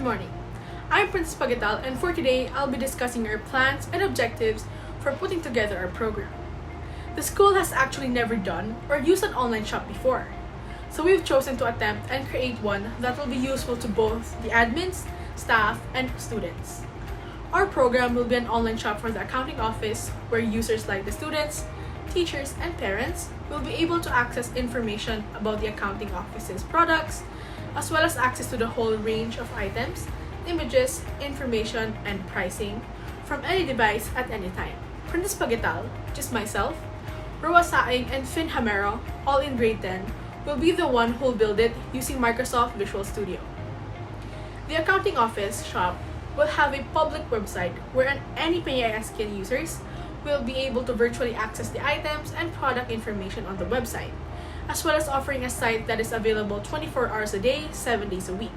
morning. I'm Princess Pagital, and for today, I'll be discussing our plans and objectives for putting together our program. The school has actually never done or used an online shop before, so we've chosen to attempt and create one that will be useful to both the admins, staff, and students. Our program will be an online shop for the accounting office where users like the students, teachers, and parents will be able to access information about the accounting office's products, as well as access to the whole range of items, images, information, and pricing from any device at any time. Princess Pagital, which is myself, Roa Saing, and Finn Hamero, all in grade 10, will be the one who will build it using Microsoft Visual Studio. The accounting office shop will have a public website where any PASKN users will be able to virtually access the items and product information on the website, as well as offering a site that is available 24 hours a day, 7 days a week.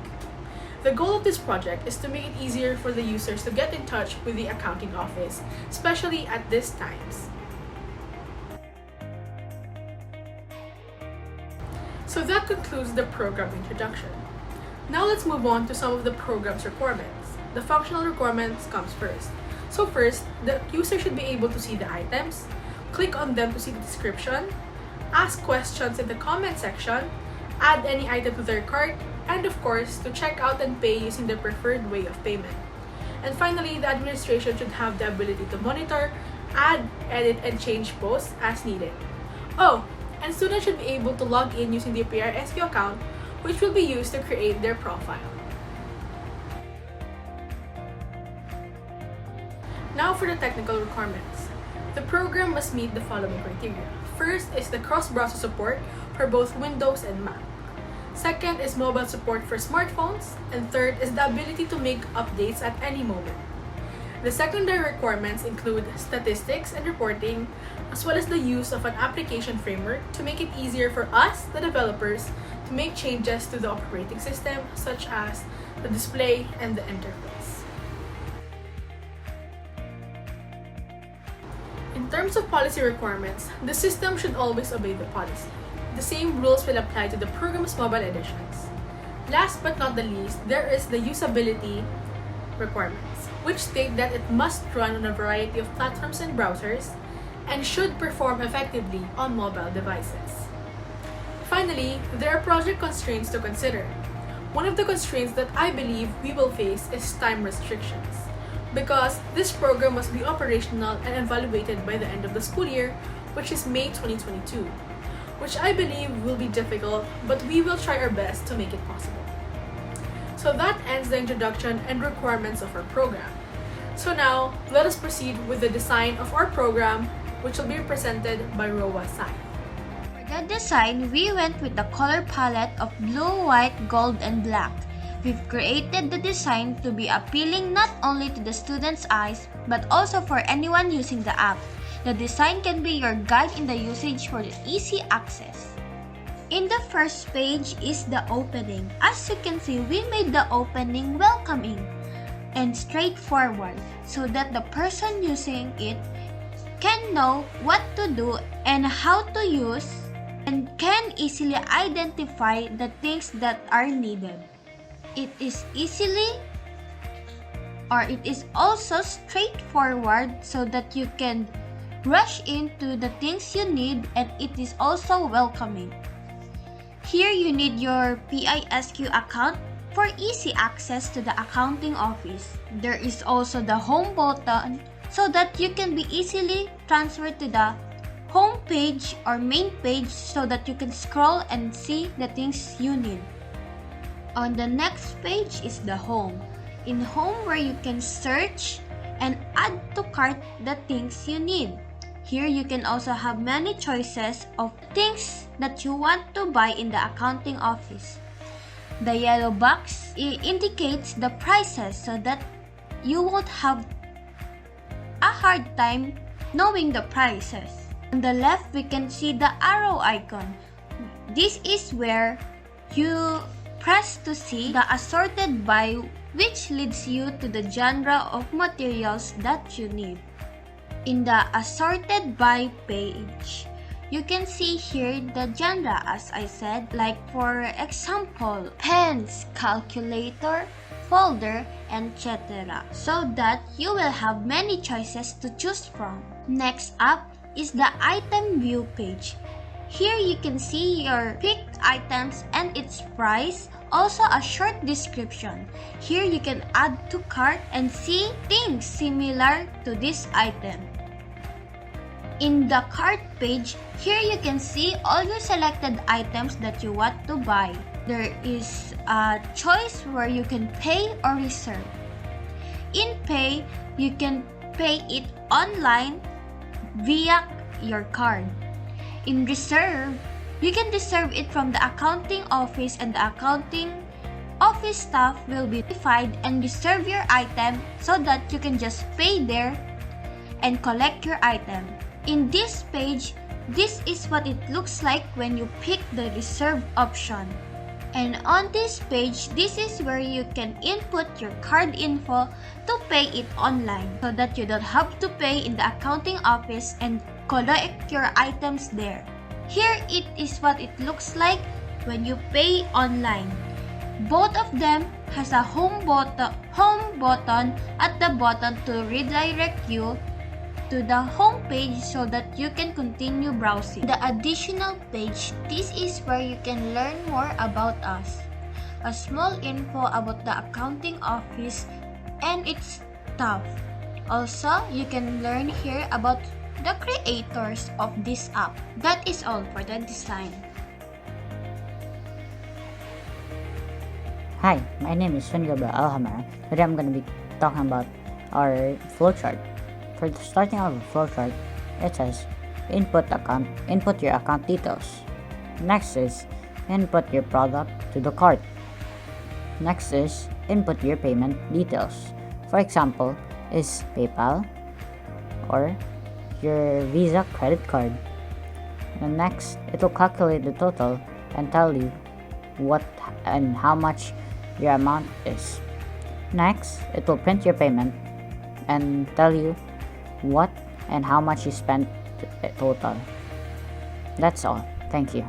The goal of this project is to make it easier for the users to get in touch with the accounting office, especially at these times. So that concludes the program introduction. Now let's move on to some of the program's requirements. The functional requirements comes first. So first, the user should be able to see the items, click on them to see the description, ask questions in the comment section, add any item to their cart, and of course, to check out and pay using their preferred way of payment. And finally, the administration should have the ability to monitor, add, edit, and change posts as needed. Oh, and students should be able to log in using the PRSQ account, which will be used to create their profile. Now for the technical requirements. The program must meet the following criteria. First is the cross-browser support for both Windows and Mac. Second is mobile support for smartphones. And third is the ability to make updates at any moment. The secondary requirements include statistics and reporting, as well as the use of an application framework to make it easier for us, the developers, to make changes to the operating system, such as the display and the interface. In terms of policy requirements, the system should always obey the policy. The same rules will apply to the program's mobile editions. Last but not the least, there is the usability requirements, which state that it must run on a variety of platforms and browsers and should perform effectively on mobile devices. Finally, there are project constraints to consider. One of the constraints that I believe we will face is time restrictions, because this program must be operational and evaluated by the end of the school year, which is May 2022, which I believe will be difficult, but we will try our best to make it possible. So that ends the introduction and requirements of our program. So now, let us proceed with the design of our program, which will be presented by Roa Sai. For the design, we went with the color palette of blue, white, gold, and black. We've created the design to be appealing not only to the students' eyes, but also for anyone using the app. The design can be your guide in the usage for easy access. In the first page is the opening. As you can see, we made the opening welcoming and straightforward so that the person using it can know what to do and how to use and can easily identify the things that are needed. It is also straightforward so that you can rush into the things you need, and it is also welcoming. Here you need your PISQ account for easy access to the accounting office. There is also the home button so that you can be easily transferred to the home page or main page so that you can scroll and see the things you need. On the next page is the home. In home, where you can search and add to cart the things you need. Here you can also have many choices of things that you want to buy in the accounting office. The yellow box indicates the prices so that you won't have a hard time knowing the prices. On the left, we can see the arrow icon. This is where you press to see the assorted by, which leads you to the genre of materials that you need. In the assorted by page, You can see here the genre, as I said, like for example, pens, calculator, folder, etc. so that you will have many choices to choose from. Next up is the item view page. Here you can see your picked items and its price, also a short description. Here you can add to cart and see things similar to this item. In the cart page, here you can see all your selected items that you want to buy. There is a choice where you can pay or reserve. In pay, you can pay it online via your card. In reserve, you can reserve it from the accounting office and the accounting office staff will be notified and reserve your item so that you can just pay there and collect your item. In this page, this is what it looks like when you pick the reserve option. And on this page, this is where you can input your card info to pay it online so that you don't have to pay in the accounting office and collect your items there. Here it is what it looks like when you pay online. Both of them has a home button at the bottom to redirect you to the home page so that you can continue browsing. The additional page, this is where you can learn more about us. A small info about the accounting office and its staff. Also, you can learn here about the creators of this app. That is all for the design. Hi, my name is Gabriel Alhamar. Today I'm going to be talking about our flowchart. For starting our flowchart, it says input your account details. Next is input your product to the cart. Next is input your payment details. For example, is PayPal or your Visa credit card. And next, it will calculate the total and tell you what and how much your amount is. Next, it will print your payment and tell you what and how much you spent total. That's all. Thank you.